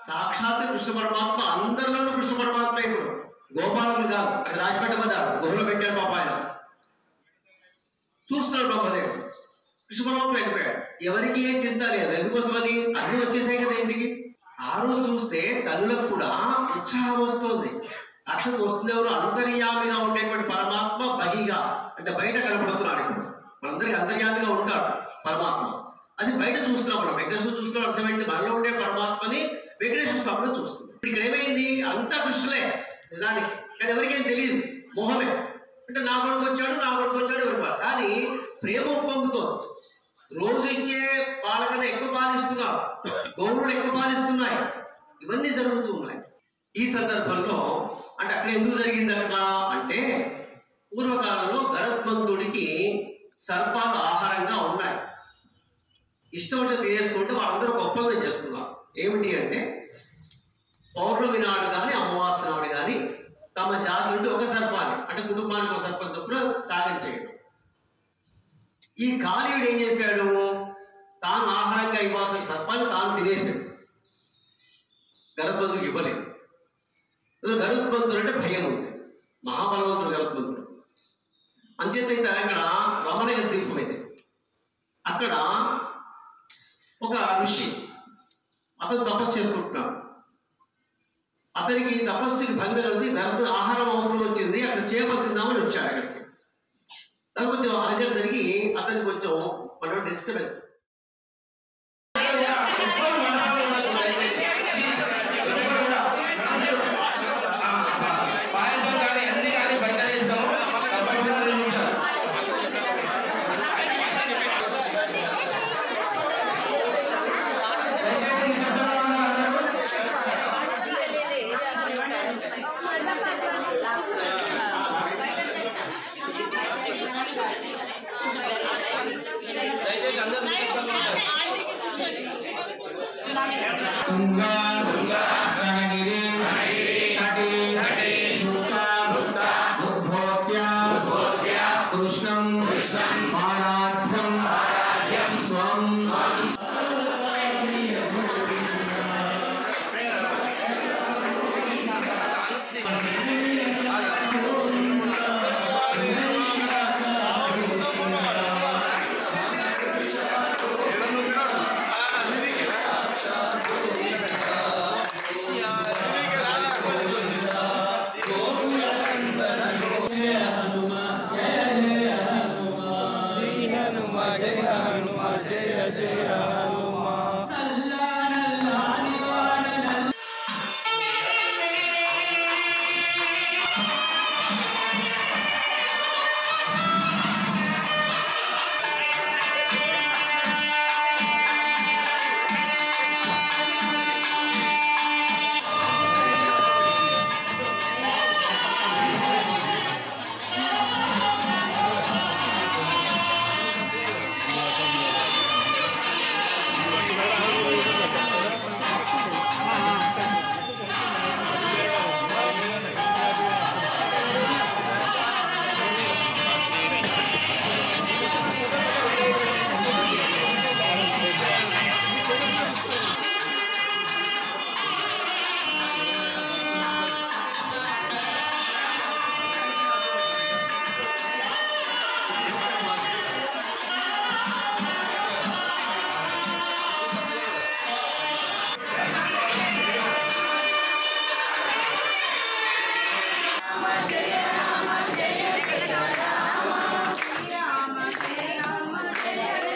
సాక్షాత్ కృష్ణ పరమాత్మ, అందరిలోనూ కృష్ణ పరమాత్మ. ఇప్పుడు గోపాలకులు కాదు, అక్కడ రాసిపెట్టమన్నారు, గుహలో పెట్టాడు పాప ఆయన. చూస్తున్నాడు బ్రహ్మదేవుడు, కృష్ణ పరమాత్మ వెళ్ళిపోయాడు. ఎవరికి ఏ చింత లేదు. ఎందుకోసమని అన్ని వచ్చేసాయి కదా ఇంటికి. ఆ రోజు చూస్తే తల్లులకు కూడా ఉత్సాహం వస్తుంది. సాక్షాత్ వస్తుంది ఎవరు? అంతర్యామిగా ఉండేటువంటి పరమాత్మ బహిగా, అంటే బయట కనపడుతున్నాడు. ఇప్పుడు మనందరికీ అంతర్యామిగా ఉంటాడు పరమాత్మ. అది బయట చూస్తున్నాం మనం. వెంకటేశ్వర చూస్తున్నాం, అర్థమైంది మనలో ఉండే పరమాత్మని వెంకటేశ్వర స్వామిలో చూస్తున్నాం. ఇక్కడ ఏమైంది? అంతా కృష్ణులే నిజానికి, కానీ ఎవరికేం తెలియదు, మోహమే. అంటే నా కొడుకు వచ్చాడు, నా కొడుకు వచ్చాడు ఎవరు. కానీ ప్రేమ ఉప్పొంగుతోంది. రోజు ఇచ్చే పాలకన్నా ఎక్కువ పాలిస్తున్నారు, గౌరవులు ఎక్కువ పాలిస్తున్నాయి, ఇవన్నీ జరుగుతూ ఉన్నాయి. ఈ సందర్భంలో అంటే అక్కడ ఎందుకు జరిగింది అట్లా అంటే, పూర్వకాలంలో గరుత్మంతుడికి సర్పాలు ఆహారంగా ఉన్నాయి. ఇష్టం వచ్చి తినేసుకుంటే వాళ్ళందరూ ఒప్పందం చేస్తున్నారు. ఏమిటి అంటే, పౌర్ణమి నాడు కానీ అమావాస్య నాడు కానీ తమ జాతి నుండి ఒక సర్పాన్ని, అంటే కుటుంబానికి ఒక సర్పం చొప్పున సాగించేయడం. ఈ కాళీయుడు ఏం చేశాడు? తాను ఆహారంగా ఇవ్వాల్సిన సర్పాన్ని తాను తినేశాడు. గరుత్మంతుడికి ఇవ్వలేదు. గరుత్మంతుడు అంటే భయం ఉంది, మహాబలవంతుడు గరుత్మంతుడు. అంచేత అక్కడ రమణయ్య దీపమైంది. అక్కడ ఒక ఋషి, అతను తపస్సు చేసుకుంటున్నాడు. అతనికి తపస్సుకి భంగం ఉంది, గర్భ ఆహారం అవసరం వచ్చింది. అక్కడ చేప తిందామని వచ్చాడు. అక్కడికి దానికి కొంచెం అలజడి జరిగి అతనికి కొంచెం డిస్టర్బెన్స్.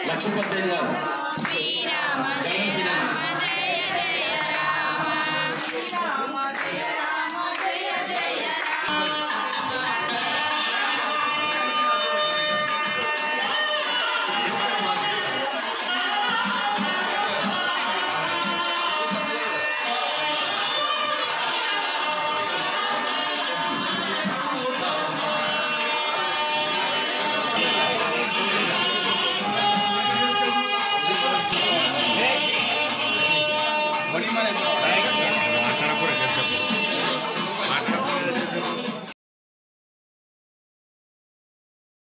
లక్ష్మీపతి గారు